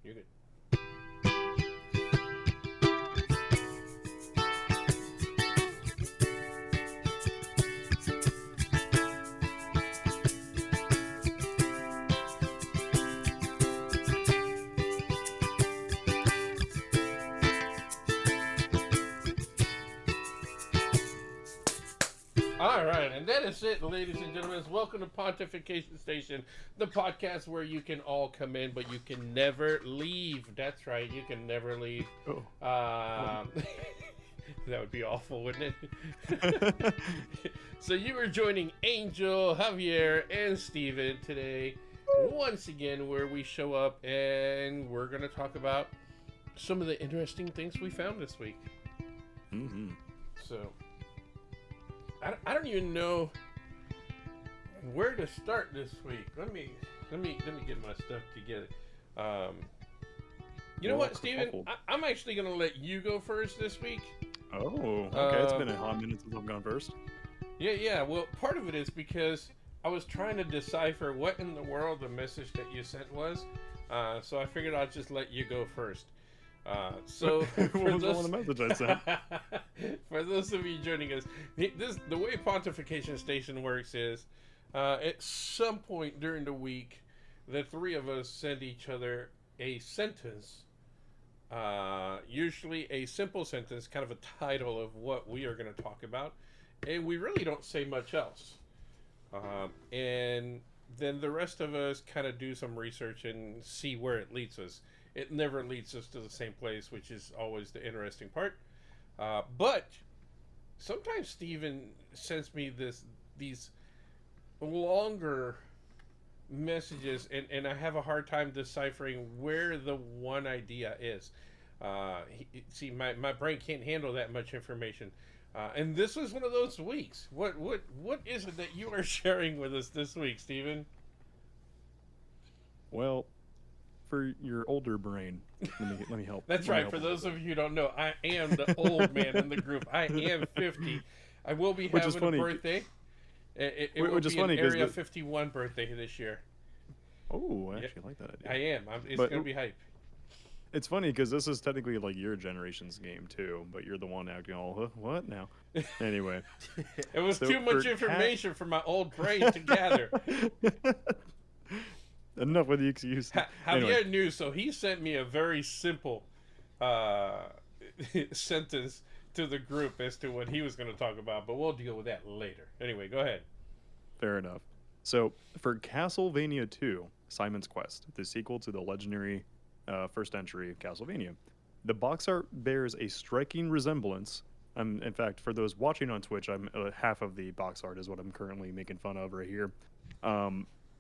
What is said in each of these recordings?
You're good. All right, and that is it, ladies and gentlemen. Welcome to Pontification Station, the podcast where you can all come in, but you can never leave. That's right, you can never leave. Oh. That would be awful, wouldn't it? So you are joining Angel, Javier, and Steven today, once again, where we show up and we're going to talk about some of the interesting things we found this week. Mm-hmm. So, I don't even know where to start this week. Let me get my stuff together. You know what, Steven? I'm actually gonna let you go first this week. Oh, okay. It's been a hot minute since I've gone first. Yeah. Well, part of it is because I was trying to decipher what in the world the message that you sent was. So I figured I'd just let you go first. So what was all the message I sent? For those of you joining us, the way Pontification Station works is, at some point during the week, the three of us send each other a sentence, usually a simple sentence, kind of a title of what we are going to talk about, and we really don't say much else. And then the rest of us kind of do some research and see where it leads us. It never leads us to the same place, which is always the interesting part. But sometimes Steven sends me these longer messages, and I have a hard time deciphering where the one idea is. My brain can't handle that much information. And this was one of those weeks. What is it that you are sharing with us this week, Steven? Well, for your older brain, let me help. That's right. For those of you who don't know, I am the old man in the group. I am 50. I will be having a birthday. It will be an Area 51 birthday this year. Oh, I actually like that idea. I am. It's going to be hype. It's funny because this is technically like your generation's game too, but you're the one acting all, huh, what now? Anyway. It was too much information for my old brain to gather. Enough with the excuse. Javier knew, so he sent me a very simple sentence to the group as to what he was going to talk about, but we'll deal with that later. Anyway, go ahead. Fair enough. So, for Castlevania 2, Simon's Quest, the sequel to the legendary first entry of Castlevania, the box art bears a striking resemblance. In fact, for those watching on Twitch, I'm half of the box art is what I'm currently making fun of right here.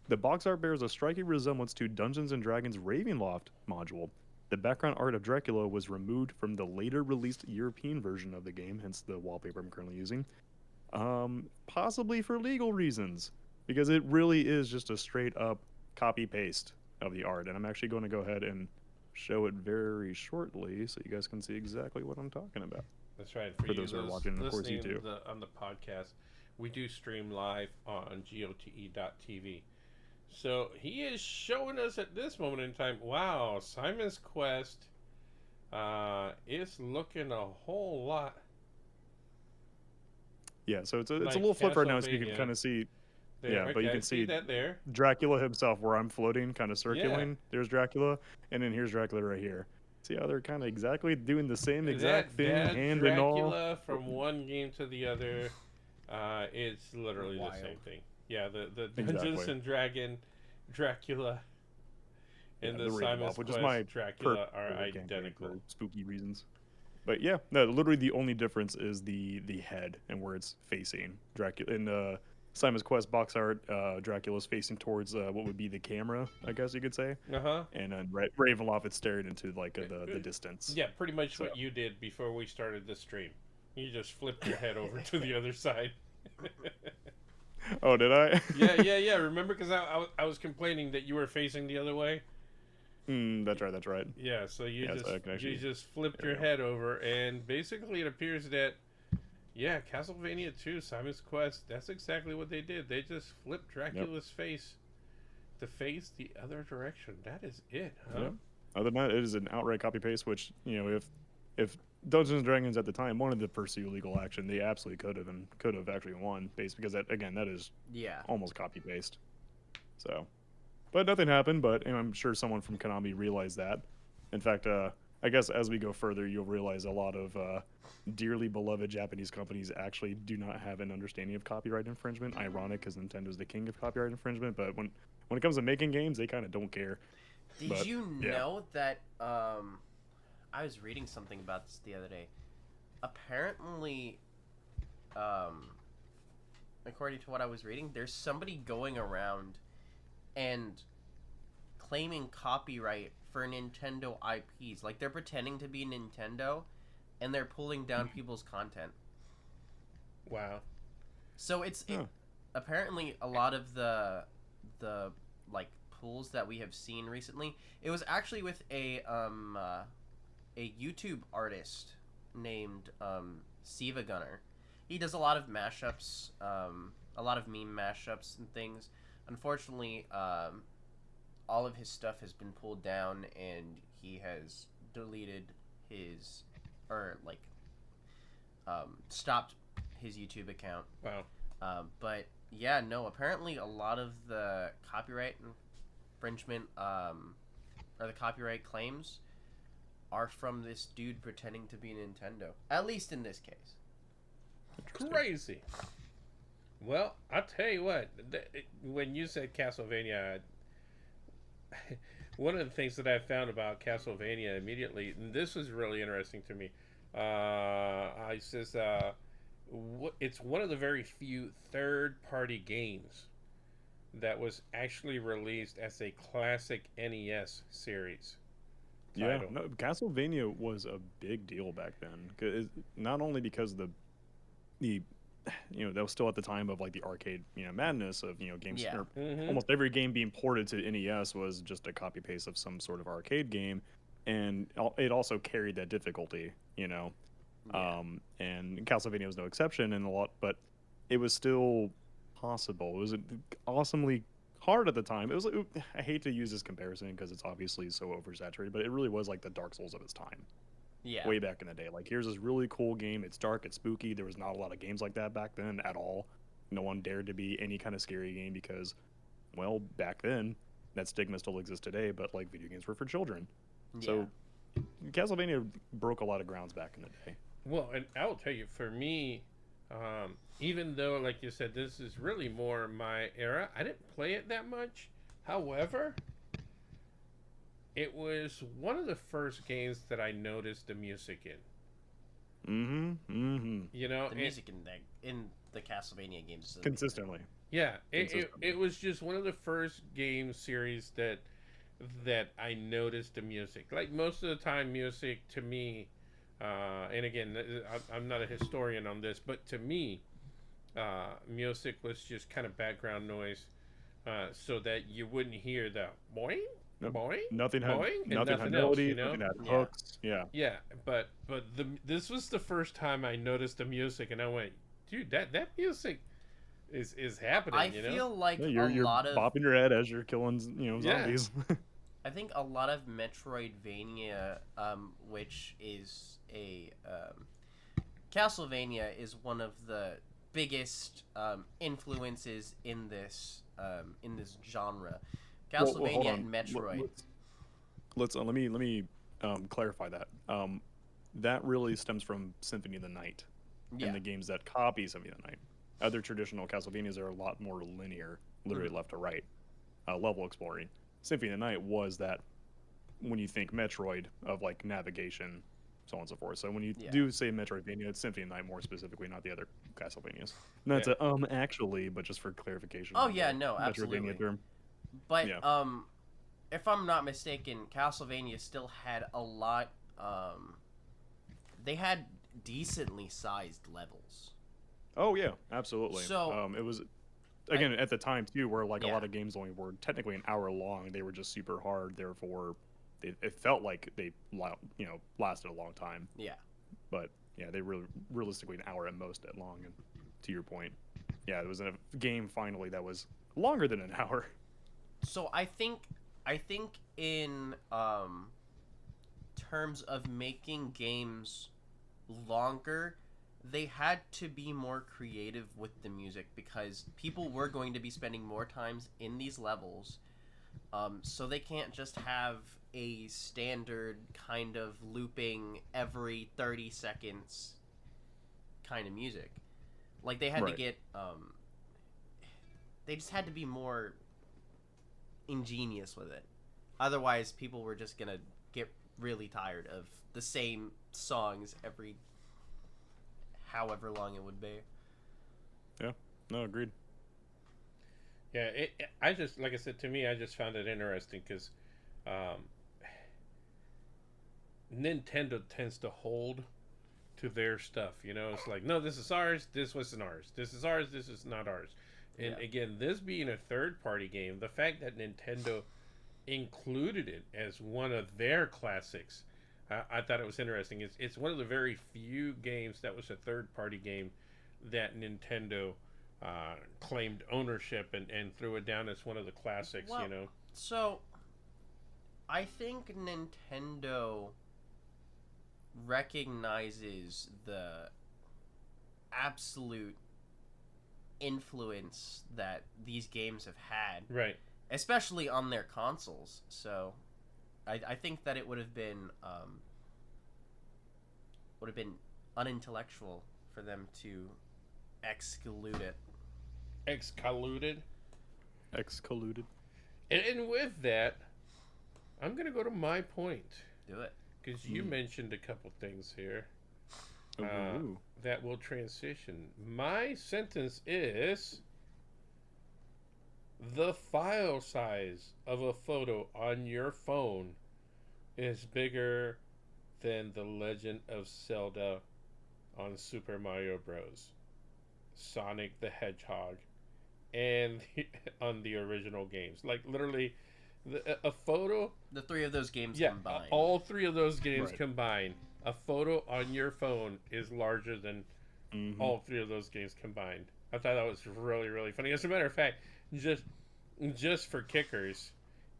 The box art bears a striking resemblance to Dungeons & Dragons Ravenloft module. The background art of Dracula was removed from the later released European version of the game, hence the wallpaper I'm currently using. Possibly for legal reasons, because it really is just a straight up copy-paste of the art. And I'm actually going to go ahead and show it very shortly so you guys can see exactly what I'm talking about. That's right. For those who are watching, and of course you do. On the podcast, we do stream live on GOTE.tv. So he is showing us at this moment in time, wow, Simon's Quest is looking a whole lot. Yeah, so it's a little flip right now, so you can kind of see. There, but you can see that there. Dracula himself, where I'm floating, kind of circling. Yeah. There's Dracula, and then here's Dracula right here. See how they're kind of exactly doing the same exact thing, hand and all. Dracula from one game to the other, it's literally the same thing. Yeah, the Dungeons and Dragon Dracula and the Simon's Quest Dracula are identical for spooky reasons. But yeah, no, literally the only difference is the head and where it's facing. Dracula in Simon's Quest box art, Dracula's facing towards what would be the camera, I guess you could say. And then Ravenloft, it's staring into like the distance. Yeah, pretty much what you did before we started the stream. You just flipped your head over to the other side. Oh, did I? yeah. Remember, because I was complaining that you were facing the other way. That's right. Yeah, so you just flipped your head over, and basically it appears that, yeah, Castlevania 2, Simon's Quest, that's exactly what they did. They just flipped Dracula's face to face the other direction. That is it, huh? Yep. Other than that, it is an outright copy paste. Which if Dungeons and Dragons at the time wanted to pursue legal action, they absolutely could have actually won, based because that is Yeah. almost copy paste. So, but nothing happened. But I'm sure someone from Konami realized that. In fact, I guess as we go further, you'll realize a lot of dearly beloved Japanese companies actually do not have an understanding of copyright infringement. Ironic, because Nintendo's the king of copyright infringement. But when it comes to making games, they kind of don't care. Did But, you yeah. know that I was reading something about this the other day. Apparently, according to what I was reading, there's somebody going around and claiming copyright for Nintendo IPs. Like they're pretending to be Nintendo and they're pulling down people's content. Wow. So it's Huh. apparently a lot of the like pulls that we have seen recently. It was actually with a YouTube artist named Siva Gunner. He does a lot of mashups, a lot of meme mashups and things. Unfortunately, all of his stuff has been pulled down, and he has deleted his, or like, stopped his YouTube account. Wow. But yeah, no. Apparently, a lot of the copyright infringement, or the copyright claims, are from this dude pretending to be Nintendo. At least in this case. Interesting. Crazy. Well, I'll tell you what. When you said Castlevania, one of the things that I found about Castlevania immediately, and this was really interesting to me. I says, it's one of the very few third-party games that was actually released as a classic NES series. Yeah, Title. no, Castlevania was a big deal back then. Not only because the that was still at the time of like the arcade madness of games. Yeah. Or Mm-hmm. almost every game being ported to NES was just a copy paste of some sort of arcade game, and it also carried that difficulty. Yeah. And Castlevania was no exception in a lot, but it was still possible. It was awesomely hard at the time. It was. I hate to use this comparison because it's obviously so oversaturated, but it really was like the Dark Souls of its time. Yeah. Way back in the day. Like, here's this really cool game. It's dark, it's spooky. There was not a lot of games like that back then at all. No one dared to be any kind of scary game because, well, back then, that stigma still exists today, but like video games were for children. So Castlevania broke a lot of grounds back in the day. Well, and I'll tell you, for me, even though, like you said, this is really more my era, I didn't play it that much. However, it was one of the first games that I noticed the music in. You know, The music in the Castlevania games is Consistently. yeah, it Consistently. was just one of the first game series that I noticed the music. Like most of the time, music to me, and again, I'm not a historian on this, but to me, music was just kind of background noise, so that you wouldn't hear the boing, Nope. boing, Nothing had boing, and nothing had nothing else. melody, You know, nothing had Yeah. hooks. Yeah. yeah, but this was the first time I noticed the music, and I went, dude, that music is happening. I You know, feel like Yeah, a you're lot of bopping your head as you're killing Yeah. zombies. I think a lot of Metroidvania, which is a Castlevania, is one of the biggest influences in this genre. Castlevania hold on. and Metroid. Let me clarify that. That really stems from Symphony of the Night Yeah. and the games that copy Symphony of the Night. Other traditional Castlevanias are a lot more linear, literally left to right, level exploring. Symphony of the Night was that when you think Metroid of like navigation, so on and so forth. So when you Yeah. do say Metroidvania, it's Symphony of the Night more specifically, not the other Castlevanias. Not Yeah. to actually, but just for clarification. Oh, of yeah, the no, Metroidvania absolutely. term. But Yeah. if I'm not mistaken, Castlevania still had a lot. They had decently sized levels. Oh yeah, absolutely. So- it was again at the time too, where like a Yeah. lot of games only were technically an hour long. They were just super hard. Therefore, it felt like they lasted a long time. Yeah. But yeah, they were realistically an hour at most at long. And to your point, yeah, there was a game finally that was longer than an hour. So I think in terms of making games longer, they had to be more creative with the music because people were going to be spending more times in these levels. So they can't just have a standard kind of looping every 30 seconds kind of music. Like they had to Right. get they just had to be more ingenious with it. Otherwise, people were just gonna get really tired of the same songs every however long it would be. No, agreed. Yeah, I just, like I said, to me, I just found it interesting because Nintendo tends to hold to their stuff. You know, it's like, no, this is ours. This wasn't ours. This is ours. This is not ours. And Yeah. again, this being a third-party game, the fact that Nintendo included it as one of their classics, I thought it was interesting. It's one of the very few games that was a third-party game that Nintendo claimed ownership and threw it down as one of the classics. Well, you know, So, I think Nintendo recognizes the absolute influence that these games have had, right? especially on their consoles. So, I think that it would have been unintellectual for them to exclude it. Excluded. Excluded. And with that, I'm gonna go to my point Do it. because you mentioned a couple things here Ooh. that will transition. My sentence is: the file size of a photo on your phone is bigger than The Legend of Zelda on Super Mario Bros., Sonic the Hedgehog, and on the original games. Like literally, a photo. The three of those games Yeah, combined. all three of those games Right. combined. A photo on your phone is larger than Mhm. all three of those games combined. I thought that was really, really funny. As a matter of fact, just for kickers,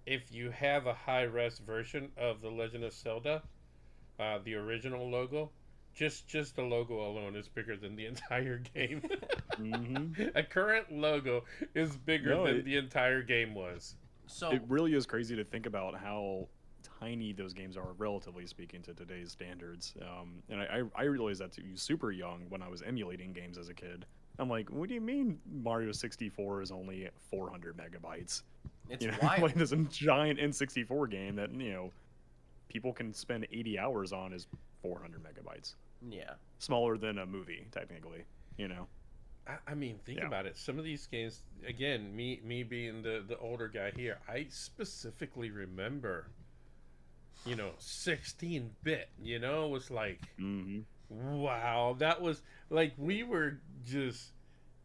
if you have a high res version of The Legend of Zelda, the original logo, just the logo alone is bigger than the entire game. Mhm. A current logo is bigger No, than the entire game was. So It really is crazy to think about how tiny those games are, relatively speaking, to today's standards. And I realized that too super young when I was emulating games as a kid. I'm like, what do you mean Mario 64 is only 400 megabytes? it's You know, wild. like this giant N64 game that, people can spend 80 hours on is 400 megabytes. Yeah. Smaller than a movie, technically, you know? I mean, think Yeah. about it. Some of these games, again, me being the older guy here, I specifically remember, 16-bit. Was like, Mm-hmm. wow, that was like we were just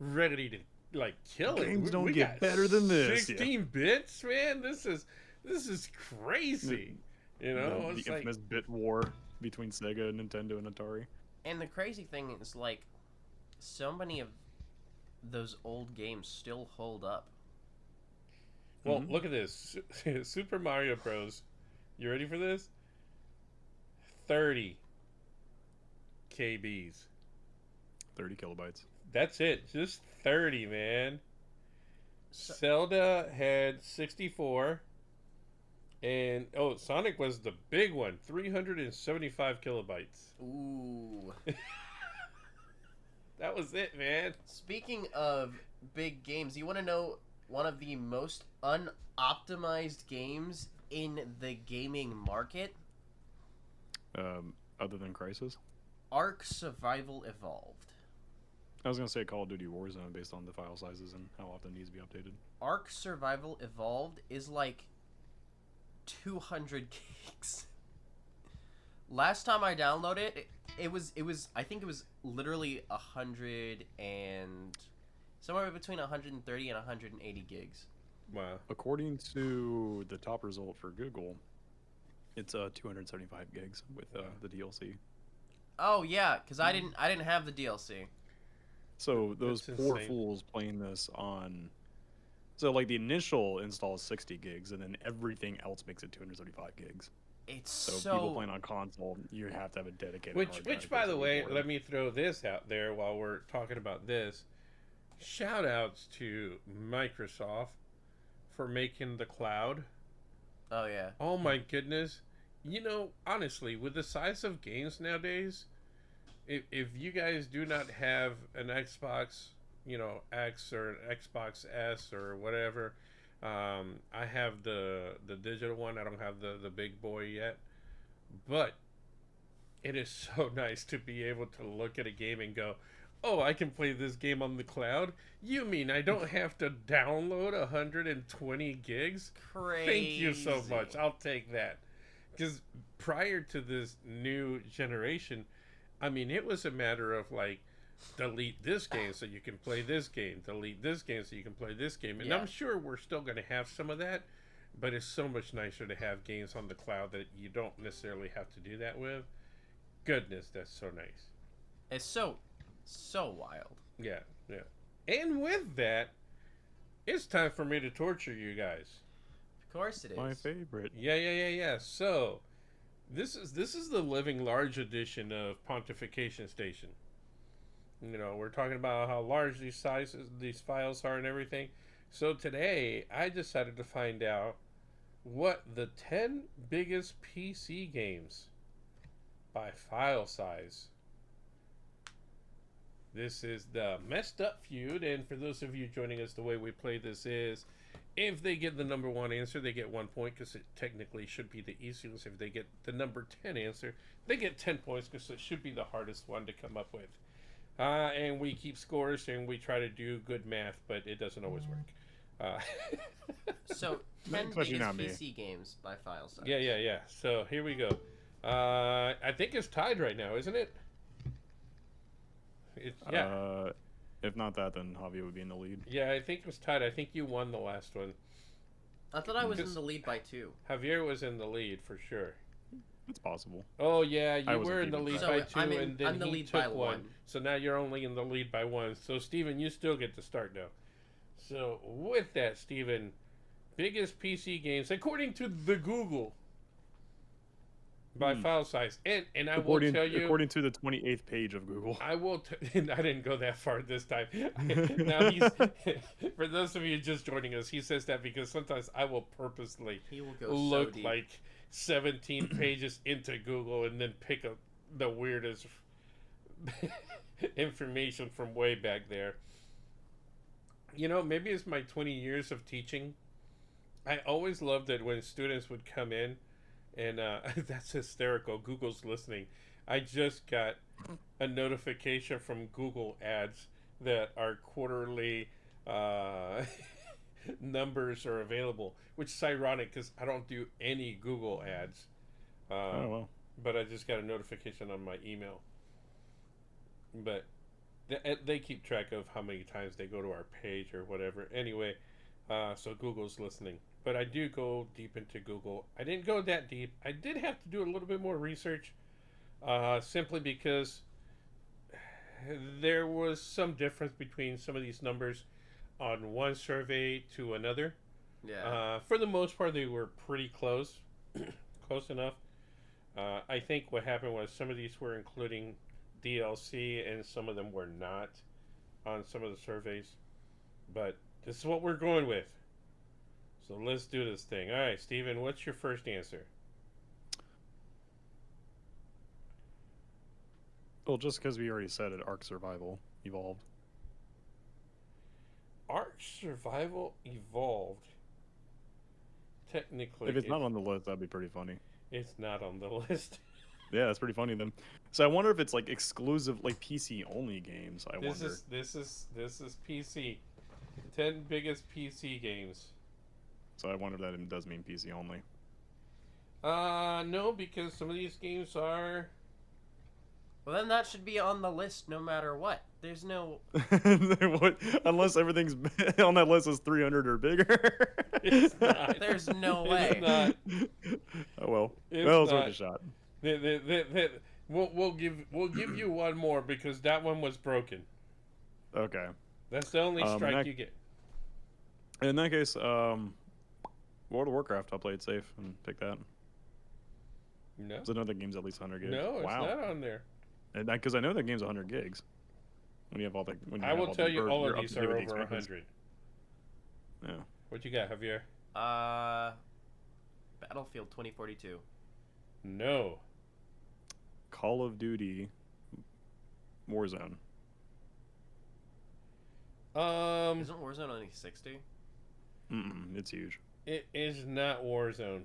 ready to like kill it. Games We- don't we get got better than this, 16 bits, man. This is crazy. the It's like infamous bit war between Sega, Nintendo, and Atari. And the crazy thing is, like, so many of those old games still hold up. Well, Mhm. look at this. Super Mario Bros. You ready for this? 30 KBs. 30 kilobytes. That's it. Just 30, man. So- Zelda had 64. And, Sonic was the big one. 375 kilobytes. Ooh. That was it, man. Speaking of big games, you want to know one of the most unoptimized games in the gaming market? Other than Crisis. Ark Survival Evolved. I was going to say Call of Duty Warzone based on the file sizes and how often it needs to be updated. Ark Survival Evolved is like 200 gigs. Last time I downloaded it, it was I think it was literally 100 and somewhere between 130 and 180 gigs. Wow. According to the top result for Google, it's 275 gigs with the DLC. Oh yeah, cuz I didn't have the DLC. So those That's poor insane. fools playing this on. So like the initial install is 60 gigs, and then everything else makes it 275 gigs. It's So, people playing on console, you have to have a dedicated. hard drive Which, by the way, basically for let it. me throw this out there while we're talking about this. Shout outs to Microsoft for making the cloud. Oh yeah. Oh my goodness. You know, honestly, with the size of games nowadays, if you guys do not have an Xbox, X or an Xbox S or whatever, I have the digital one. I don't have the big boy yet, but it is so nice to be able to look at a game and go, "Oh, I can play this game on the cloud." You mean I don't have to download 120 gigs? Crazy. Thank you so much. I'll take that. Because prior to this new generation, I mean, it was a matter of like, delete this game so you can play this game, delete this game so you can play this game. And Yeah. I'm sure we're still going to have some of that, but it's so much nicer to have games on the cloud that you don't necessarily have to do that with. Goodness, that's so nice. It's so wild. Yeah, yeah. And with that, it's time for me to torture you guys. Of course it is. My favorite. Yeah. So, this is the living large edition of Pontification Station. We're talking about how large these files are and everything. So today, I decided to find out what the 10 biggest PC games by file size. This is the Messed Up Feud, and for those of you joining us, the way we play this is, if they get the number 1 answer, they get 1 point, because it technically should be the easiest. If they get the number 10 answer, they get 10 points, because it should be the hardest one to come up with. And we keep scores, and we try to do good math, but it doesn't always work. So 10 Especially biggest not me. PC games by file size. Yeah. So here we go. I think it's tied right now, isn't it? Yeah. If not that, then Javi would be in the lead. Yeah, I think it was tied. I think you won the last one. I thought I was in Because- the lead by 2. Javier was in the lead for sure. It's possible. Oh yeah, I you wasn't were in the keeping lead track. by So, 2, and then I'm the he lead took by one. one. So now you're only in the lead by 1. So Steven, you still get to start now. So with that, Steven, biggest PC games according to the Google by file size, and I will tell you, according to the 28th page of Google. I will. I didn't go that far this time. Now he's. For those of you just joining us, he says that because sometimes I will purposely He will go look so deep. like 17 pages into Google and then pick up the weirdest information from way back there. Maybe it's my 20 years of teaching. I always loved it when students would come in, and that's hysterical. Google's listening. I just got a notification from Google Ads that our quarterly numbers are available, which is ironic because I don't do any Google Ads. Oh well. But I just got a notification on my email. But they keep track of how many times they go to our page or whatever. Anyway, so Google's listening. But I do go deep into Google. I didn't go that deep. I did have to do a little bit more research, simply because there was some difference between some of these numbers on one survey to another. Yeah. For the most part, they were pretty close, close enough. I think what happened was some of these were including DLC and some of them were not on some of the surveys. But this is what we're going with. So let's do this thing. All right, Steven, what's your first answer? Well, just because we already said it, Ark Survival Evolved. Ark Survival Evolved. Technically, If it's not on the list, that'd be pretty funny. it's not on the list. Yeah, that's pretty funny then. So I wonder if it's like exclusive, like PC only games. I This wonder. is PC. 10 biggest PC games. So I wonder if that does mean PC only. No, because some of these games are. Well, then that should be on the list no matter what. There's no. What? Unless everything's on that list is 300 or bigger. It's not. There's no It's way. not. Oh well. It's Well, it's worth not. a shot. We'll give you one more because that one was broken. Okay. That's the only strike that- you get. In that case, World of Warcraft, I'll play it safe and pick that. No. There's another game's at least 100 gigs. No, it's wow. not on there. Because I know that game's 100 gigs. When you have all the, when you I have will all tell the, you, or all you're of up these to date are with the over expansions. 100. Yeah. What you got, Javier? Battlefield 2042. No. Call of Duty Warzone. Isn't Warzone only 60? It's huge. It is not Warzone.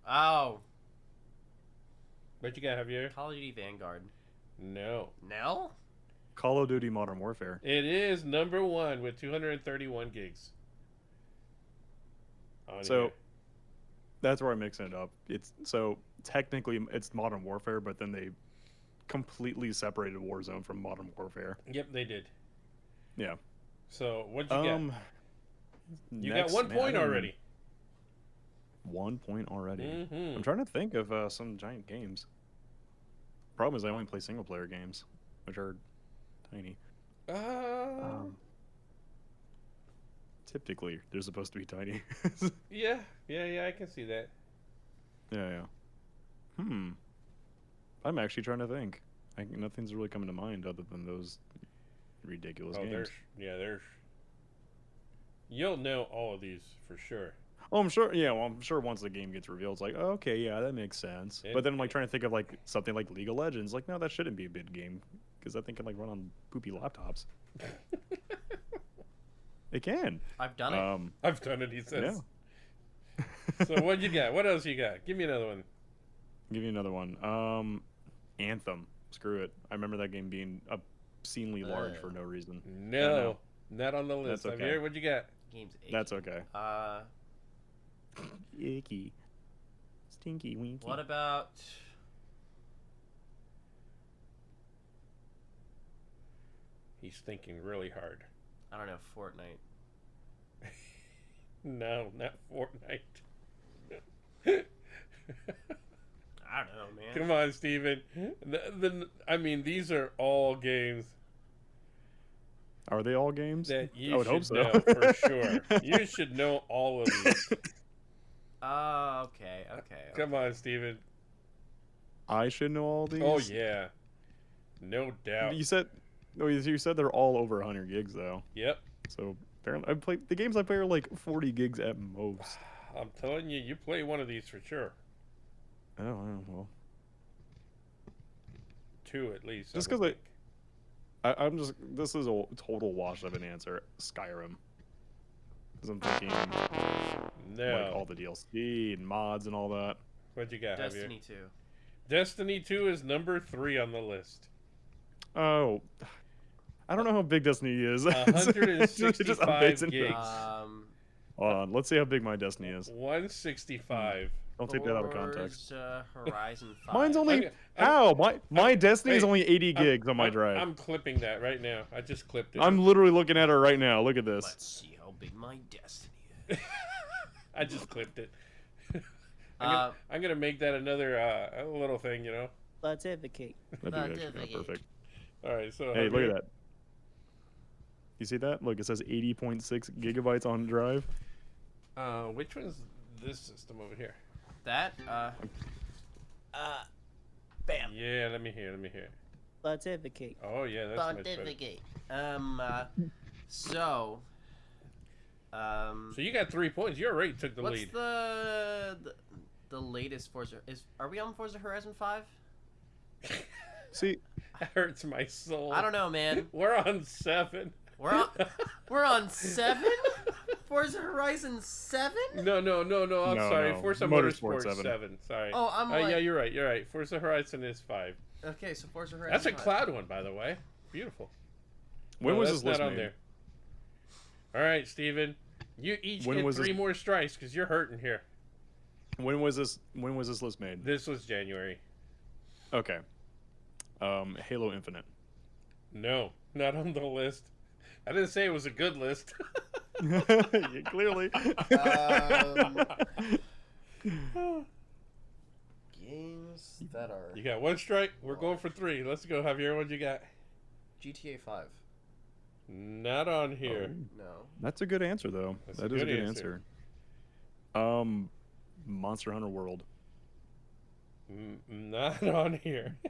Oh, What you got, Javier? Call of Duty Vanguard. No. No? Call of Duty Modern Warfare. It is number 1 with 231 gigs. On So here. that's where I'm mixing it up. It's so technically it's Modern Warfare, but then they completely separated Warzone from Modern Warfare. Yep, they did. Yeah. So what'd you get? You next- got 1 man, I point don't even- already. 1 point already. Mm-hmm. I'm trying to think of some giant games. Problem is I only play single player games, which are tiny. Typically, they're supposed to be tiny. Yeah, I can see that. Yeah. I'm actually trying to think. Nothing's really coming to mind other than those ridiculous games. There's. You'll know all of these for sure. Oh, I'm sure. Yeah, well, I'm sure once the game gets revealed, it's like, oh, okay, yeah, that makes sense. And- but then I'm like trying to think of like something like League of Legends. Like, no, that shouldn't be a big game because that thing can like run on poopy laptops. It can. I've done it. I've done it, he says. Yeah. So what you got? What else you got? Give me another one. Give you another one. Anthem. Screw it. I remember that game being obscenely large for no reason. No, not on the list. That's okay. Javier, what you got? Game's icky. That's okay. Icky. Stinky winky. What about... He's thinking really hard. I don't know, Fortnite. No, not Fortnite. I don't know, man. Come on, Steven. I mean, these are all games Are they all games? that I you would should hope so. know for sure. You should know all of these. Oh, okay. Come on, Steven. I should know all these. Oh yeah, no doubt. You said they're all over 100 gigs though. Yep. So apparently, the games I play are like 40 gigs at most. I'm telling you, you play one of these for sure. Oh well. 2 at least. Just would 'cause think. I'm just. This is a total wash of an answer. Skyrim. Because I'm thinking No. like all the DLC and mods and all that. What'd you got, Javier? Destiny 2. Destiny 2 is number 3 on the list. Oh, I don't know how big Destiny is. It just 165 updates and- gigs. Hold on, let's see how big my Destiny is. 165. Don't take that out of context. Forza Horizon 5. Mine's only Okay, how my Destiny is Hey, only 80 gigs on my drive. I'm clipping that right now. I just clipped it. I'm literally looking at it right now. Look at this. Let's see how big my Destiny is. I just clipped it. I'm gonna make that another a little thing, you know. Certificate. That'd be actually kinda perfect. All right, so Hey, look Javier, at that. You see that? Look, it says 80.6 gigabytes on drive. which one's this system over here? That, Bam. Yeah, let me hear. Certificate. Oh yeah, that's much better. Pontificate. So So you got 3 points. You already took the what's lead. the latest Forza? Are we on Forza Horizon 5? See, That hurts my soul. I don't know, man. We're on 7. We're on 7? Forza Horizon 7? No. I'm No, sorry. no. Forza Motorsport Motorsport 7. 7. Sorry. Oh, I'm like... Yeah, you're right. Forza Horizon is 5. Okay, so Forza Horizon That's a 5. cloud one, by the way. Beautiful. when No, was that's this list not on made? there. All right, Steven. You each When get was 3 this- more strikes because you're hurting here. When was this list made? This was January. Okay. Halo Infinite. No, not on the list. I didn't say it was a good list. Yeah, clearly. Games that are... You got 1 strike. We're going for 3. Let's go, Javier. What you got? GTA 5. Not on here. No. That's a good answer, though. That's That a is good a good answer. answer. Monster Hunter World. Not on here. I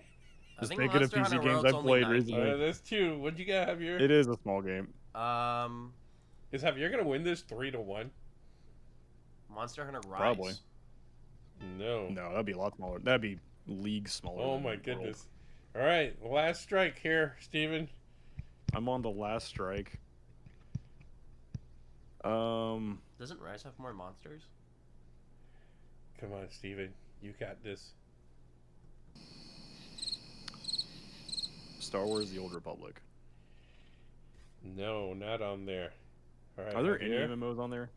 Just think thinking of Monster Hunter PC games World's I've only played 9 recently. games. That's 2. What'd you got, Javier? It is a small game. Is Javier gonna win this 3-1? Monster Hunter Rise. Probably. No. No, that'd be a lot smaller. That'd be league smaller. Oh than my World. goodness. All right, last strike here, Steven. I'm on the last strike. Doesn't Rise have more monsters? Come on, Steven. You got this. Star Wars: The Old Republic. No, not on there. All right. Are there any Javier, MMOs on there?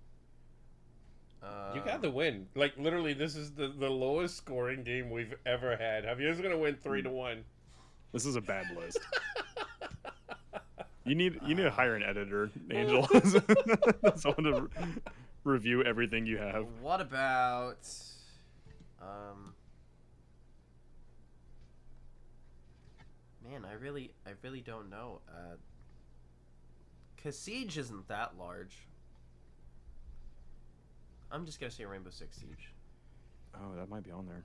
You got the win. Like literally, this is the lowest scoring game we've ever had. Javier's gonna win 3-1. This is a bad list. You need to hire an editor, Angel. Someone to review everything you have. What about man, I really don't know. 'Cause Siege isn't that large. I'm just gonna say Rainbow Six Siege. Oh, that might be on there.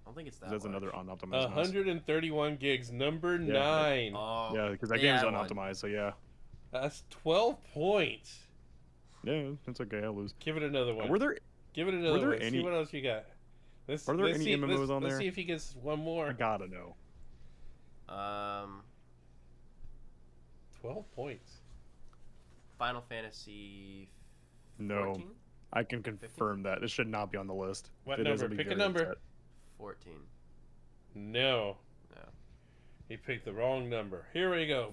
I don't think it's that That's large. another unoptimized mouse. 131 gigs, number Yeah. 9. Oh, Yeah, because that they game's had one. unoptimized. So yeah, That's 12 points. yeah, it's okay. I'll lose. Give it another one. Were there Give it another there one. See any- what else you got. Let's, Are there let's any see, MMOs let's, on let's there? see if he gets one more. I gotta know. 12 points. Final Fantasy No, 14? I can confirm that it should not be on the list. What If it is, number? I'll be Pick a very number. upset. 14. No. No. He picked the wrong number. Here we go.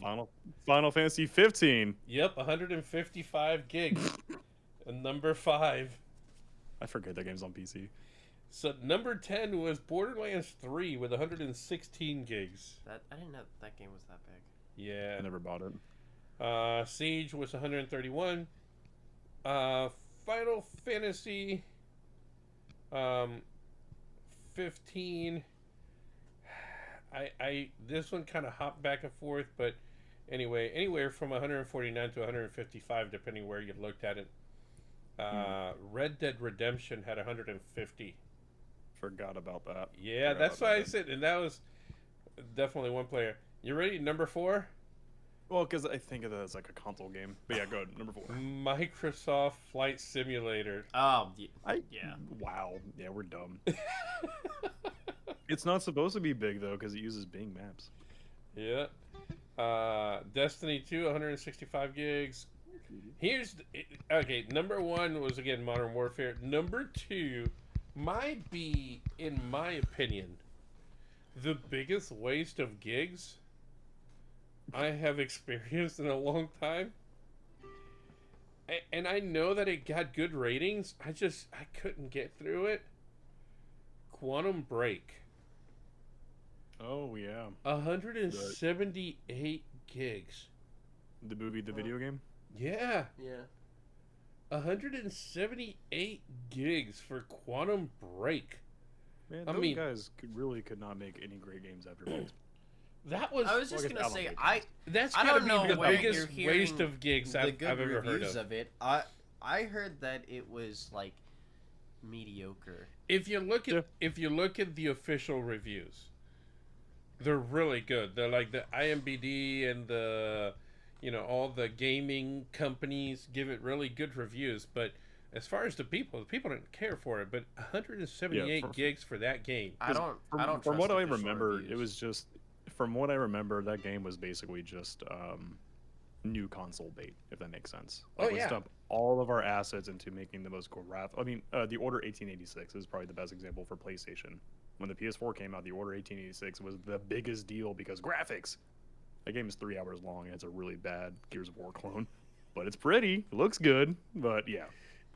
Final Fantasy 15. Yep, 155 gigs. And number 5. I forget that game's on PC. So number 10 was Borderlands 3 with 116 gigs. I didn't know that game was that big. Yeah. I never bought it. Siege was 131. Final Fantasy 15. I this one kind of hopped back and forth, but anyway, anywhere from 149 to 155 depending where you looked at it. Red Dead Redemption had 150. Forgot about that. Yeah, Forgot that's about why I that. said, and that was definitely one player. You ready? Number 4? Well, because I think of that as like a console game. But yeah, go ahead. Number 4. Microsoft Flight Simulator. Oh, Yeah. Wow. Yeah, we're dumb. It's not supposed to be big though, because it uses Bing Maps. Yeah. Destiny 2, 165 gigs. Okay, number 1 was again Modern Warfare. Number 2 might be, in my opinion, the biggest waste of gigs I have experienced in a long time. And I know that it got good ratings. I couldn't get through it. Quantum Break. Oh yeah. 178 gigs. The movie, the video game. Yeah. yeah. 178 gigs for Quantum Break. Man, I those mean- guys could not make any great games after that. That was I was just Well, I guess gonna say Alan that's I gotta don't be know the where biggest you're hearing waste of gigs the I've good ever heard reviews of. it. I heard that it was like mediocre. If you look Yeah. at the official reviews, they're really good. They're like the IMBD and the all the gaming companies give it really good reviews, but as far as the people didn't care for it. But 178 Yeah, gigs for that game. I don't. From trust what I official remember, reviews. it was just. From what I remember, that game was basically just new console bait, if that makes sense. Oh, We yeah. stumped all of our assets into making the most graphic. I mean, the Order 1886 is probably the best example for PlayStation. When the PS4 came out, the Order 1886 was the biggest deal because graphics. That game is 3 hours long and it's a really bad Gears of War clone, but it's pretty. It looks good, but yeah.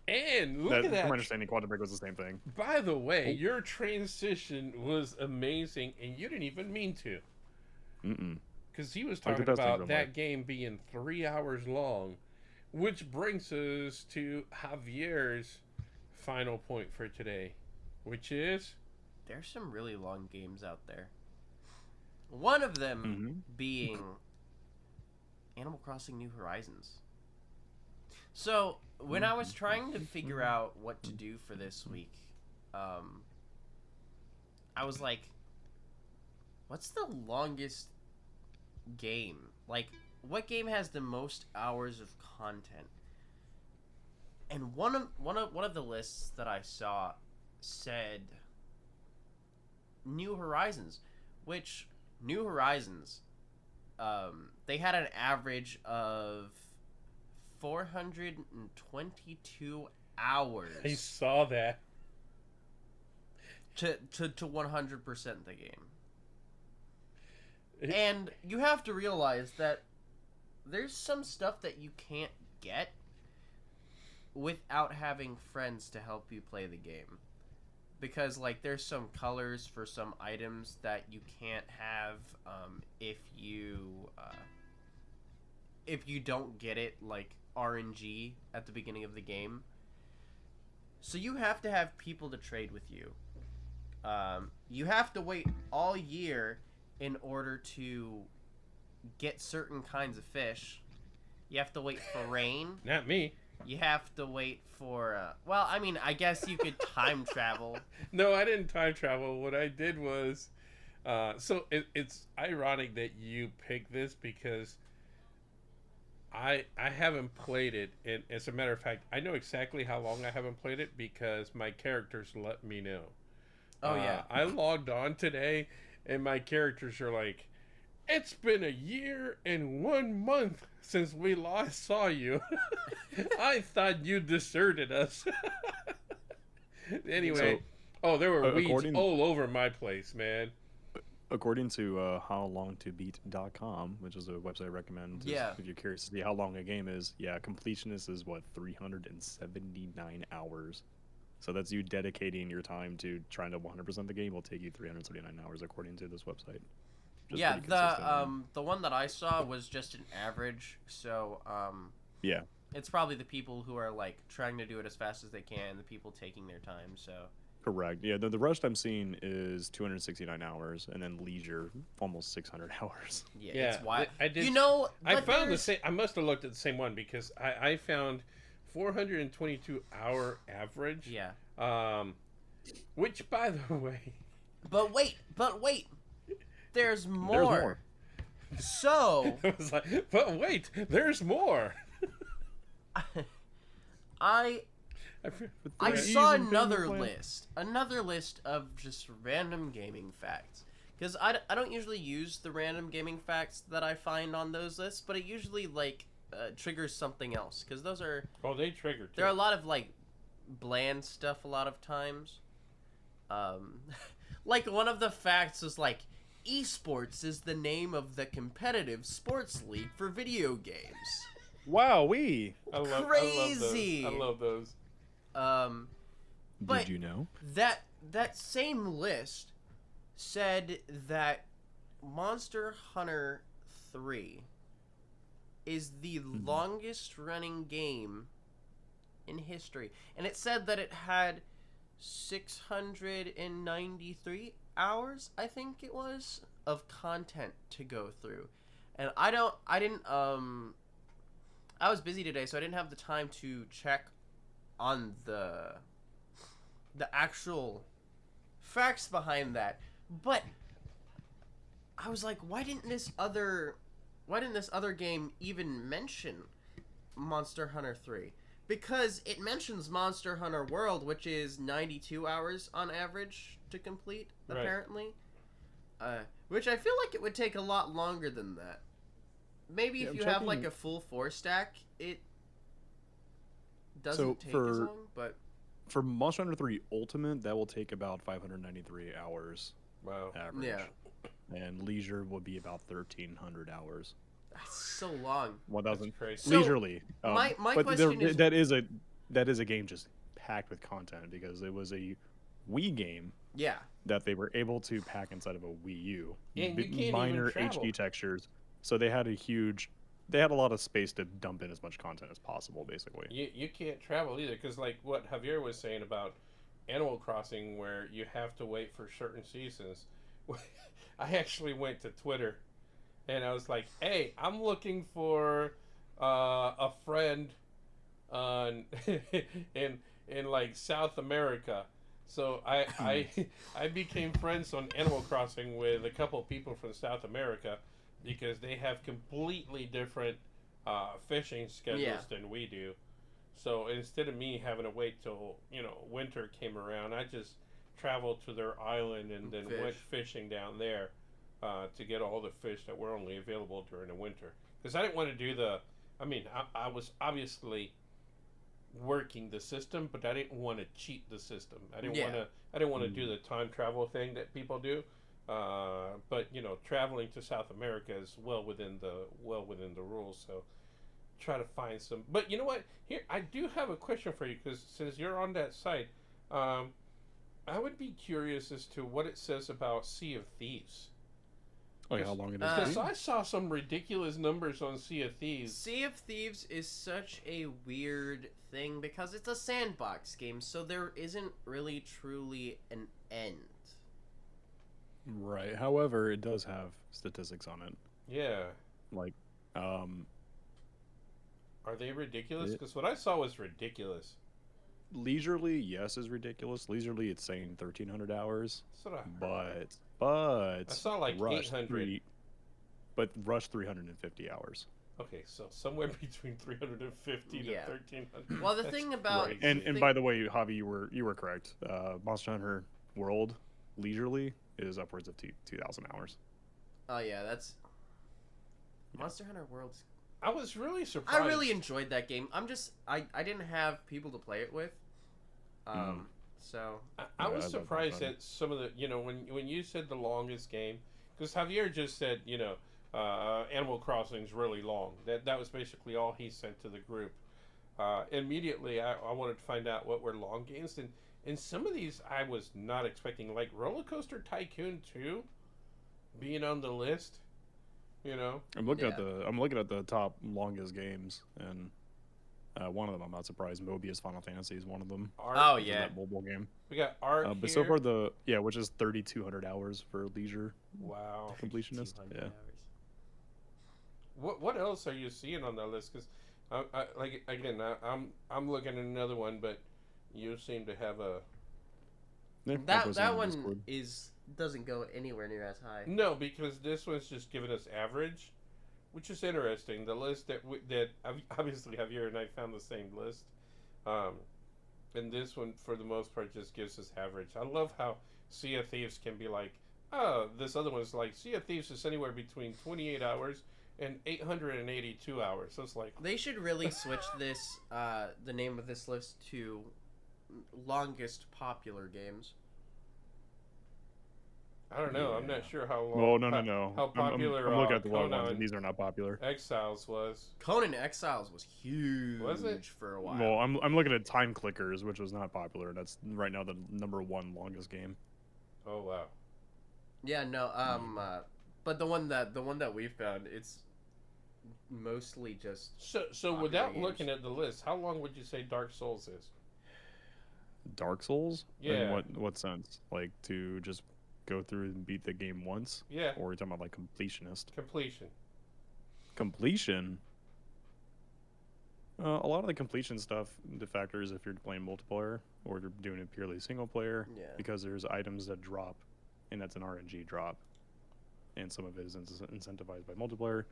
And look at From that. my understanding, Quantum Break was the same thing. By the way, your transition was amazing, and you didn't even mean to. Mm-mm. Because he was Like the talking best things about in that life. game being 3 hours long, which brings us to Javier's final point for today, which is There's some really long games out there. One of them Mm-hmm. being Animal Crossing New Horizons. So, when I was trying to figure out what to do for this week, I was like, what's the longest game? Like, what game has the most hours of content? And one of the lists that I saw said New Horizons, which New Horizons, they had an average of 422 hours I saw that. to 100% the game. And you have to realize that there's some stuff that you can't get without having friends to help you play the game. Because, like, there's some colors for some items that you can't have if you don't get it, like, RNG at the beginning of the game. So you have to have people to trade with you. You have to wait all year in order to get certain kinds of fish. You have to wait for rain. Not me. You have to wait for, well, I mean, I guess you could time travel. No, I didn't time travel. What I did was, so it's ironic that you picked this because I haven't played it. And as a matter of fact, I know exactly how long I haven't played it because my characters let me know. Oh, yeah. I logged on today, and my characters are like, "It's been a year and 1 month since we last saw you. I thought you deserted us." Anyway, there were weeds all over my place, man. According to howlongtobeat.com, which is a website I recommend if you're curious to see how long a game is, completionist is 379 hours. So that's you dedicating your time to trying to 100% the game will take you 379 hours according to this website. Yeah, the one that I saw was just an average, so yeah, it's probably the people who are like trying to do it as fast as they can, the people taking their time. So correct. Yeah, the rush I'm seeing is 269 hours, and then leisure almost 600 hours. Yeah, Yeah, it's why I did. you know. I but found the there's- same. I must have looked at the same one because I found 422 hour average. Yeah, Which, by the way, but wait, there's more. There's more. So I was like, but wait, there's more. I Three saw E's in another Family Plan. another list of just random gaming facts. Because I don't usually use the random gaming facts that I find on those lists, but it usually like triggers something else. Because those are Oh, they triggered. there are a lot of like bland stuff a lot of times. Like one of the facts was like, esports is the name of the competitive sports league for video games. Wow, Crazy. I love those. But did you know? that same list said that Monster Hunter 3 is the longest running game in history. And it said that it had 693 hours, I think it was, of content to go through. And I was busy today, so I didn't have the time to check on the actual facts behind that. But I was like, why didn't this other game even mention Monster Hunter 3? Because it mentions Monster Hunter World, which is 92 hours on average to complete, Right. apparently. Which I feel like it would take a lot longer than that. Maybe if I'm you have like checking- a full 4 stack, it doesn't So take as for- long, but For Monster Hunter 3 Ultimate, that will take about 593 hours Wow. average. yeah, And leisure will be about 1,300 hours. that's so long. 1,000 Crazy. So, leisurely. my but question is- that is a game just packed with content because it was a Wii game Yeah, that they were able to pack inside of a Wii U. And you can't even Minor travel. HD textures. So they had a lot of space to dump in as much content as possible, basically. You can't travel either because like what Javier was saying about Animal Crossing, where you have to wait for certain seasons. I actually went to Twitter, and I was like, "Hey, I'm looking for a friend on in like South America." So I became friends on Animal Crossing with a couple of people from South America because they have completely different fishing schedules Yeah. than we do. So instead of me having to wait till winter came around, I just traveled to their island and then went fishing down there to get all the fish that were only available during the winter. Because I didn't want to do the. I mean, I was obviously working the system, but I didn't want to cheat the system. I didn't Yeah. want to. I didn't want to do the time travel thing that people do. But traveling to South America is well within the rules. So try to find some. But you know what? Here I do have a question for you because since you're on that site, I would be curious as to what it says about Sea of Thieves. Oh, yeah, how long it is? Because I saw some ridiculous numbers on Sea of Thieves. Sea of Thieves is such a weird thing because it's a sandbox game, so there isn't really truly an end. Right. However, it does have statistics on it. Yeah. Like, Are they ridiculous? It- Because what I saw was ridiculous. leisurely, yes, is ridiculous. Leisurely, it's saying 1,300 hours, That's what I heard. but I saw like Rush 800. but Rush 350 hours. Okay, so somewhere between 350 Yeah. to 1,300. Well, the That's thing about crazy. And by the way, Javi, you were correct. Monster Hunter World leisurely is upwards of 2,000 hours. oh yeah, that's Monster Hunter World's. I was really surprised. I really enjoyed that game. I didn't have people to play it with, so I Yeah, was I love surprised that. at some of the, when you said the longest game, because Javier just said, Animal Crossing's really long. That was basically all he sent to the group. Immediately, I wanted to find out what were long games, and some of these I was not expecting, like Roller Coaster Tycoon 2 being on the list. I'm looking Yeah. at the top longest games, and one of them I'm not surprised. Mobius Final Fantasy is one of them. Art, Oh, which is yeah. that mobile game. we got Art But here. so far which is 3,200 hours for leisure Wow. completionist. 200 Yeah. hours. What else are you seeing on that list? Because, I'm looking at another one, but you seem to have a Yeah, I'll That post it that on one Discord. doesn't go anywhere near as high. no, because this one's just giving us average, which is interesting. The list that obviously Javier and I found the same list, and this one for the most part just gives us average. I love how Sea of Thieves can be like, oh, this other one's like Sea of Thieves is anywhere between 28 hours and 882 hours. So it's like, They should really switch this the name of this list to longest popular games. I don't know. I'm Yeah. not sure how long. Well, no. How popular I'm looking at the low ones, Conan and these are not popular. Exiles was. Conan Exiles was huge Was it? for a while. Well, I'm looking at Time Clickers, which was not popular. That's right now the #1 longest game. Oh wow. Yeah, no, but the one that we found, it's mostly just So Popular without games. looking at the list, how long would you say Dark Souls is? Dark Souls? Yeah. In what sense? Like to just go through and beat the game once? Yeah, Or are you talking about like completionist? completion. Completion? A lot of the completion stuff, the factor is if you're playing multiplayer or if you're doing it purely single player, Yeah. because there's items that drop, and that's an RNG drop, and some of it is incentivized by multiplayer.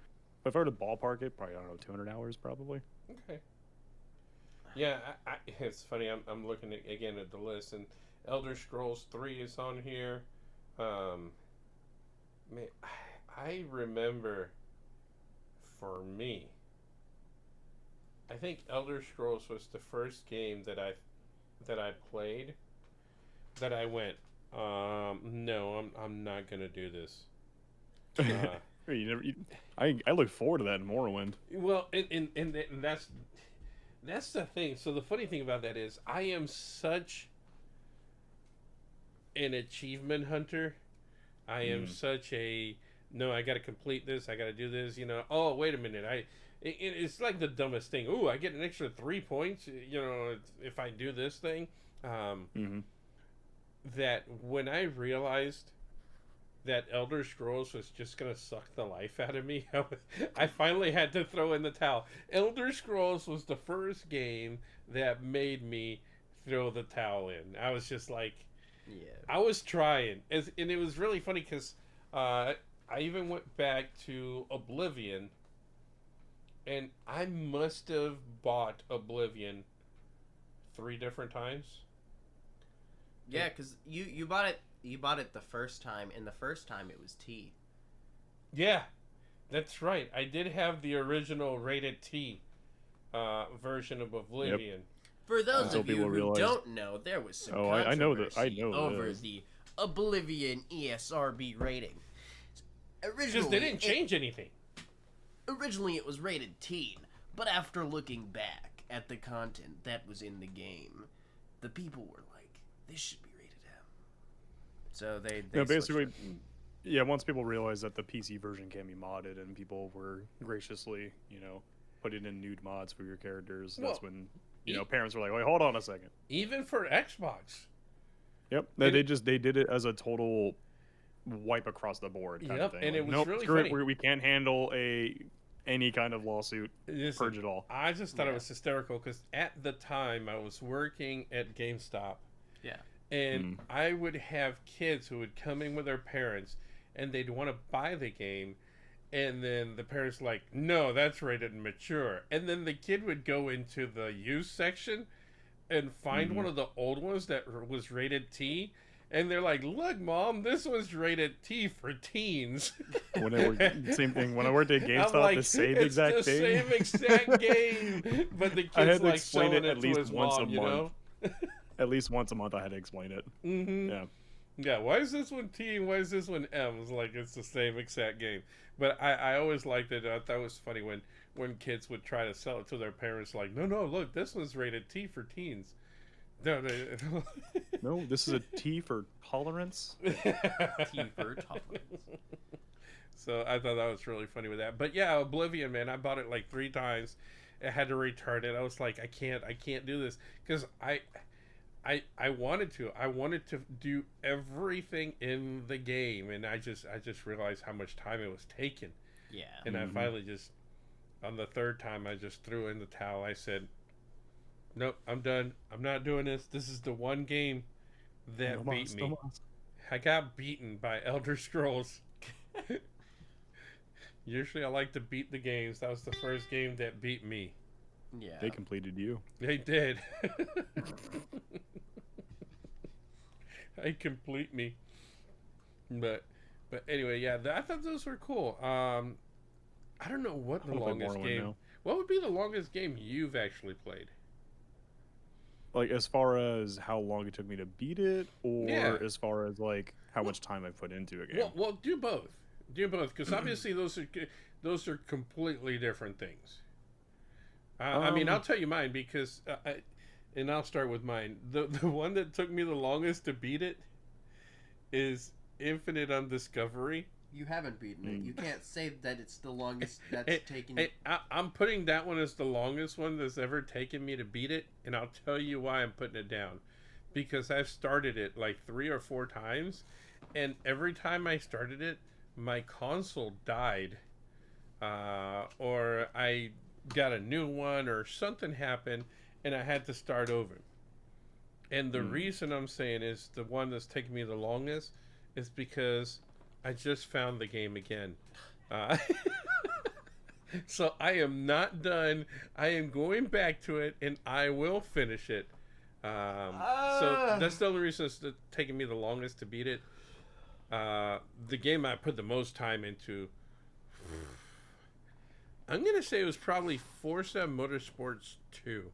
But if I were to ballpark it, probably, I don't know, 200 hours probably. Okay. Yeah, it's funny. I'm looking again at the list, and Elder Scrolls 3 is on here. Man, I remember for me, I think Elder Scrolls was the first game that I played that I went, no, I'm not gonna do this. I look forward to that in Morrowind. Well, and that's the thing. So the funny thing about that is I am such an achievement hunter. I am such a no. I got to complete this. I got to do this. Oh, wait a minute. It's like the dumbest thing. Ooh, I get an extra 3 points. If I do this thing. That when I realized that Elder Scrolls was just gonna suck the life out of me, I finally had to throw in the towel. Elder Scrolls was the first game that made me throw the towel in. I was just like, Yeah. I was trying, and it was really funny because I even went back to Oblivion, and I must have bought Oblivion 3 different times. Yeah, because you bought it the first time, and the first time it was T. Yeah, that's right. I did have the original rated T version of Oblivion. For those Until of you people who realize- don't know, there was some Oh, I know that- I controversy know over this. the Oblivion ESRB rating. Because they didn't change anything. Originally, it was rated teen, but after looking back at the content that was in the game, the people were like, "This should be rated M." So they No, switched basically, it. yeah. Once people realized that the PC version can be modded, and people were graciously, putting in nude mods for your characters, that's Well, when parents were like, "Wait, hold on a second." Even for Xbox. Yep, they did it as a total wipe across the board kind of Yep, thing. and Like, it was nope, really screw it, funny. we can't handle any kind of lawsuit. Listen, Purge it all. I just thought Yeah. it was hysterical because at the time I was working at GameStop. Yeah. And I would have kids who would come in with their parents and they'd want to buy the game. And then the parents like, no, that's rated mature. And then the kid would go into the used section and find one of the old ones that was rated T. And they're like, look, Mom, this one's rated T for teens. When I worked, same thing. When I worked at I'm GameStop, like, the same it's exact the thing. same exact game. But the I had kid's to like explain showing it it at to least his once a mom, you know? At least once a month, I had to explain it. Mm-hmm. Yeah. Yeah, why is this one T and why is this one M? It's like it's the same exact game. But I always liked it. I thought it was funny when kids would try to sell it to their parents, like, no, look, this one's rated T for teens. No, No, this is a T for tolerance. T for tolerance. So I thought that was really funny with that. But yeah, Oblivion, man, I bought it like 3 times. I had to return it. I was like, I can't do this because I wanted to. I wanted to do everything in the game, and I just realized how much time it was taking. Yeah. And I finally just, on the 3rd time, I just threw in the towel. I said, nope, I'm done. I'm not doing this. This is the one game that beat me. I got beaten by Elder Scrolls. Usually I like to beat the games. That was the first game that beat me. Yeah. They completed you. They did. They complete me. But anyway, yeah, I thought those were cool. I don't know what the I wanna play longest Morrowind game. now. What would be the longest game you've actually played? Like, as far as how long it took me to beat it, or Yeah. as far as like how much time I put into a game. Well, do both. Do both, because obviously those are completely different things. I mean, I'll tell you mine because, and I'll start with mine. The one that took me the longest to beat it is Infinite Undiscovery. You haven't beaten it. You can't say that it's the longest that's Hey, taken. hey, I'm putting that one as the longest one that's ever taken me to beat it, and I'll tell you why I'm putting it down. Because I've started it like 3 or 4 times, and every time I started it, my console died, or I got a new one, or something happened, and I had to start over. And the reason I'm saying is the one that's taken me the longest is because I just found the game again. So I am not done. I am going back to it, and I will finish it. So that's the only reason it's taking me the longest to beat it. The game I put the most time into, I'm gonna say it was probably Forza Motorsports 2.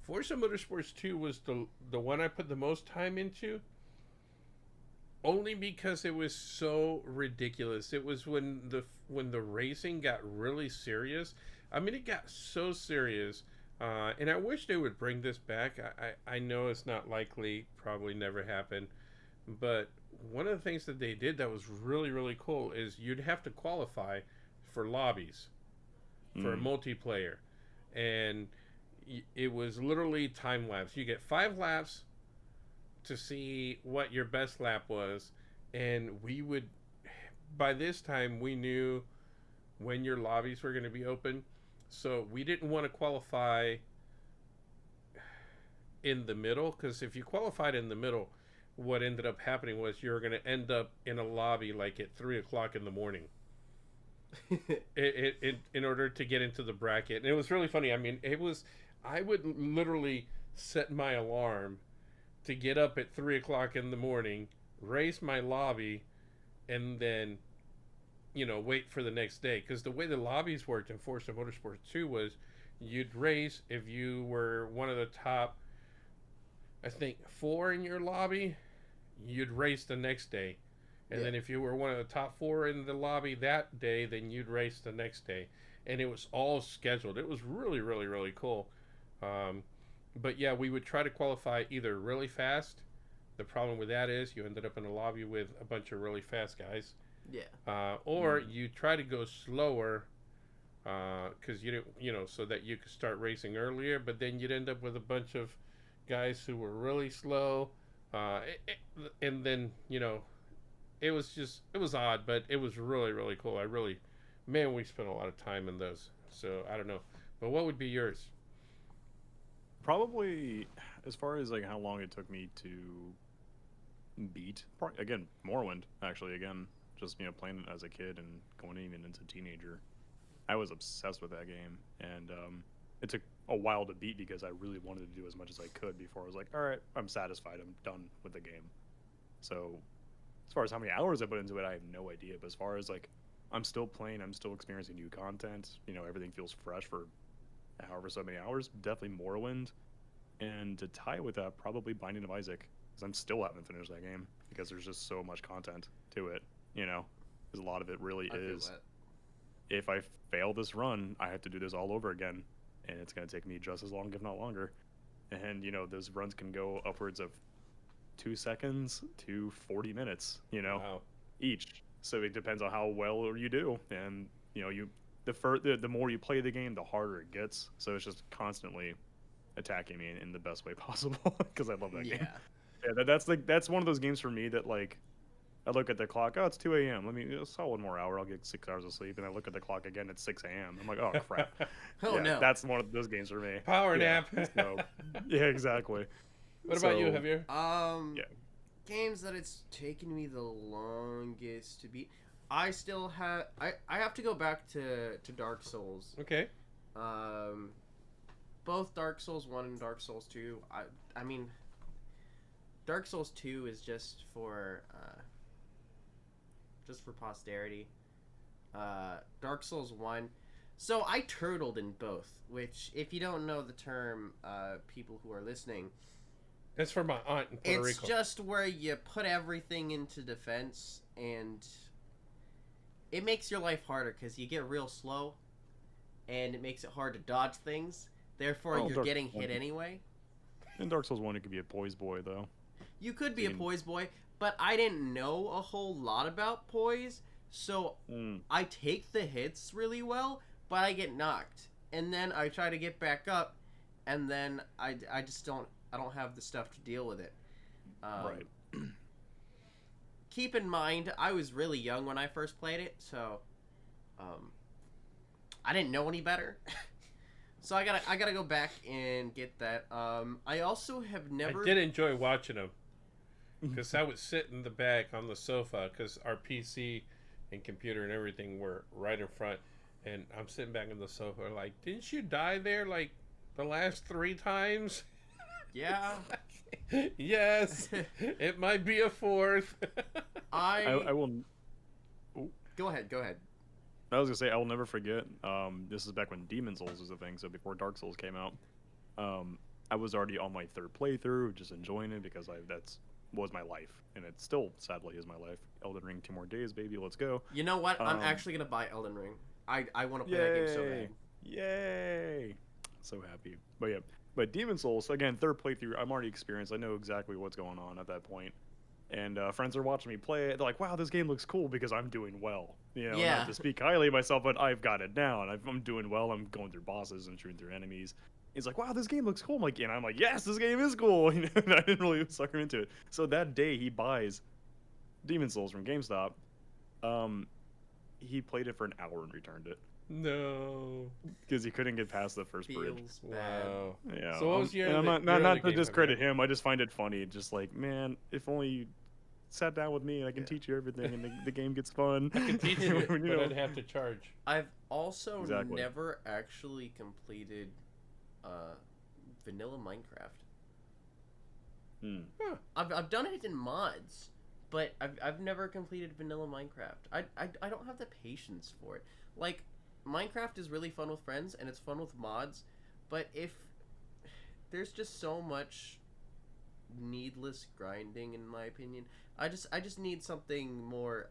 Forza Motorsports 2 was the one I put the most time into. Only because it was so ridiculous. It was when the racing got really serious. I mean, it got so serious, and I wish they would bring this back. I know it's not likely, probably never happen, but one of the things that they did that was really, really cool is you'd have to qualify for lobbies for a multiplayer, and it was literally time lapse. You get 5 laps to see what your best lap was, and we would, by this time we knew when your lobbies were going to be open, so we didn't want to qualify in the middle, because if you qualified in the middle, what ended up happening was you're going to end up in a lobby like at 3 o'clock in the morning. In order to get into the bracket. And it was really funny. I mean, I would literally set my alarm to get up at 3 o'clock in the morning, race my lobby, and then, wait for the next day. Because the way the lobbies worked in Forza Motorsport 2 was you'd race if you were one of the top, I think, 4 in your lobby, you'd race the next day. And then if you were one of the top 4 in the lobby that day, then you'd race the next day. And it was all scheduled. It was really, really, really cool. But yeah, we would try to qualify either really fast. The problem with that is you ended up in a lobby with a bunch of really fast guys. Yeah. Or you try to go slower because you didn't, so that you could start racing earlier. But then you'd end up with a bunch of guys who were really slow. And then, it was odd, but it was really, really cool. We spent a lot of time in those. So I don't know. But what would be yours? Probably, as far as like how long it took me to beat, again, Morrowind, actually, again, just, playing it as a kid and going even into teenager. I was obsessed with that game, and it took a while to beat because I really wanted to do as much as I could before I was like, all right, I'm satisfied, I'm done with the game. So as far as how many hours I put into it, I have no idea. But as far as like, I'm still playing, I'm still experiencing new content. Everything feels fresh for however so many hours. Definitely Morrowind, and to tie with that, probably Binding of Isaac, because I'm still haven't finished that game because there's just so much content to it. Because a lot of it really is. If I fail this run, I have to do this all over again, and it's going to take me just as long, if not longer. And those runs can go upwards of 2 seconds to 40 minutes, Wow. each. So it depends on how well you do. And, the more you play the game, the harder it gets. So it's just constantly attacking me in the best way possible because I love that game. Yeah, that's one of those games for me that, like, I look at the clock, oh, it's 2 a.m. Let me solve one more hour. I'll get 6 hours of sleep. And I look at the clock again, it's 6 a.m. I'm like, oh, crap. No. That's one of those games for me. Power nap. So, yeah, exactly. What about you, Javier? Yeah. Games that it's taken me the longest to beat. I still have. I have to go back to Dark Souls. Okay. Both Dark Souls 1 and Dark Souls 2. I mean, Dark Souls 2 is just for posterity. Dark Souls 1. So I turtled in both, which, if you don't know the term, people who are listening, That's for my aunt in Puerto it's Rico. just where you put everything into defense, and it makes your life harder because you get real slow, and it makes it hard to dodge things. Therefore, Oh, you're Dark getting Souls hit 1. anyway. In Dark Souls 1, it could be a poise boy, though. You could be a Same. poise boy, but I didn't know a whole lot about poise, so I take the hits really well, but I get knocked, and then I try to get back up, and then I just don't have the stuff to deal with it. Right. Keep in mind, I was really young when I first played it, so I didn't know any better. So I gotta go back and get that. I also have never. I did enjoy watching them because I would sit in the back on the sofa because our PC and computer and everything were right in front, and I'm sitting back on the sofa like, didn't you die there like the last 3 times? Yeah. Yes, it might be a 4th. I will. Go ahead. I was gonna say I will never forget. This is back when Demon Souls was a thing, so before Dark Souls came out. I was already on my 3rd playthrough, just enjoying it because that's was my life, and it still sadly is my life. Elden Ring, 2 more days, baby, let's go. You know what? I'm actually gonna buy Elden Ring. I want to play that game so bad. Yay! So happy. But Demon Souls, again, 3rd playthrough, I'm already experienced. I know exactly what's going on at that point. And friends are watching me play it. They're like, wow, this game looks cool because I'm doing well. Yeah. Not to speak highly of myself, but I've got it down. I'm doing well. I'm going through bosses and shooting through enemies. He's like, wow, this game looks cool. I'm like, yes, this game is cool. And I didn't really sucker into it. So that day he buys Demon Souls from GameStop. He played it for an hour and returned it. No. because he couldn't get past the first bridge. Feels bad. Wow. Yeah. So what was your and I'm other- not, your not other to game discredit have you him. I just find it funny. Just like, man, if only you sat down with me and I can teach you everything, and the game gets fun. I could teach you it, You but know? I'd have to charge. I've also Exactly. never actually completed vanilla Minecraft. Hmm. I've done it in mods, but I've never completed vanilla Minecraft. I don't have the patience for it. Like, Minecraft is really fun with friends and it's fun with mods, but if there's just so much needless grinding, in my opinion, I just need something more.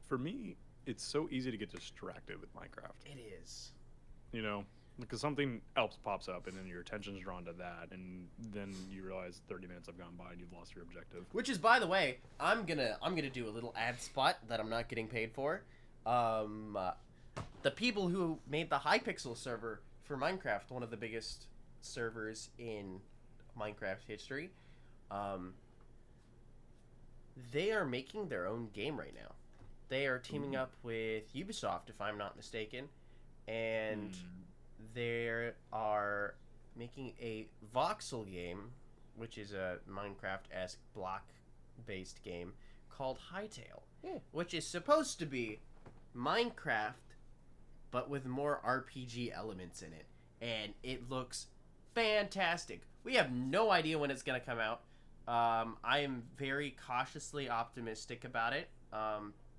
For me, it's so easy to get distracted with Minecraft. It is. You know, because something else pops up and then your attention's drawn to that, and then you realize 30 minutes have gone by and you've lost your objective. Which is, by the way, I'm gonna do a little ad spot that I'm not getting paid for. The people who made the Hypixel server for Minecraft, one of the biggest servers in Minecraft history, they are making their own game right now. They are teaming up with Ubisoft, if I'm not mistaken, and they are making a voxel game, which is a Minecraft-esque block-based game called Hytale, which is supposed to be Minecraft, but with more RPG elements in it, and it looks fantastic. We have no idea when it's going to come out. I am very cautiously optimistic about it,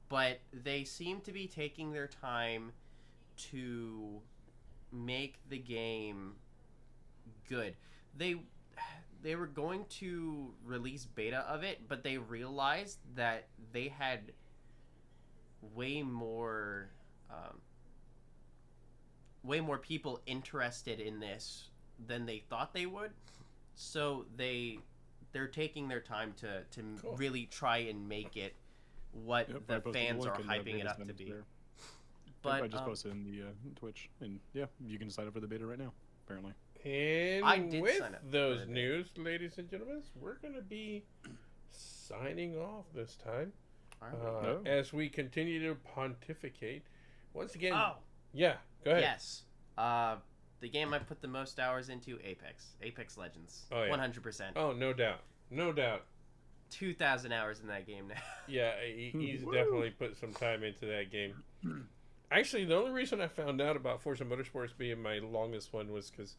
but they seem to be taking their time to make the game good. They were going to release beta of it, but they realized that they had way more people interested in this than they thought they would. So they're taking their time to Cool. really try and make it what Yep, I the posted fans link are in the hyping beta it up to sentence be. there. But I just posted in the Twitch, and yeah, you can sign up for the beta right now. Apparently, And I did with sign up for those the beta. news, ladies and gentlemen, we're going to be signing off this time Are we? Oh. as we continue to pontificate. Once again, Oh, yeah, go ahead. yes. The game I put the most hours into, Apex Legends. Oh, yeah. 100%. Oh, no doubt. No doubt. 2,000 hours in that game now. Yeah, he's Woo. definitely put some time into that game. Actually, the only reason I found out about Forza Motorsports being my longest one was because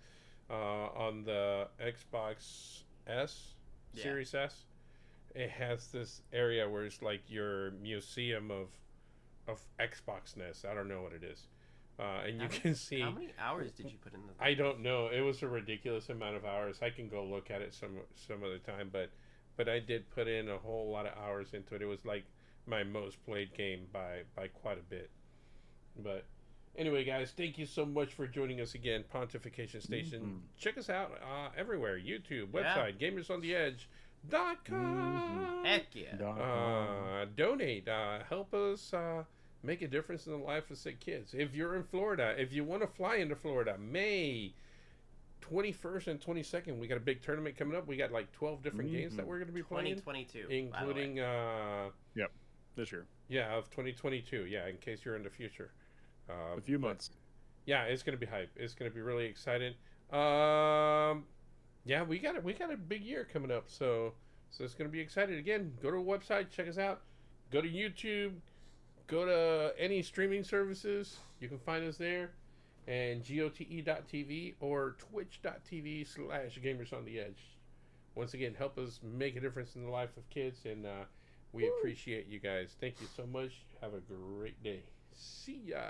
on the Xbox S, Yeah. Series S, it has this area where it's like your museum of Xboxness. I don't know what it is. And you can see... How many hours did you put in the I don't know. It was a ridiculous amount of hours. I can go look at it some other time, but I did put in a whole lot of hours into it. It was like my most played game by quite a bit. But anyway, guys, thank you so much for joining us again, Pontification Station. Check us out everywhere: YouTube, website, GamersOnTheEdge.com. Heck yeah. Donate. Help us make a difference in the life of sick kids. If you're in Florida, if you want to fly into Florida, May 21st and 22nd, we got a big tournament coming up. We got like 12 different games that we're going to be playing, 2022. by the way. including this year, of 2022. Yeah, in case you're in the future. a few but- months. Yeah, it's going to be hype. It's going to be really exciting. Yeah, we got a big year coming up, so it's going to be exciting. Again, go to our website, check us out. Go to YouTube, go to any streaming services. You can find us there, and gote.tv or twitch.tv/gamersontheedge. Once again, help us make a difference in the life of kids, and we appreciate you guys. Thank you so much. Have a great day. See ya.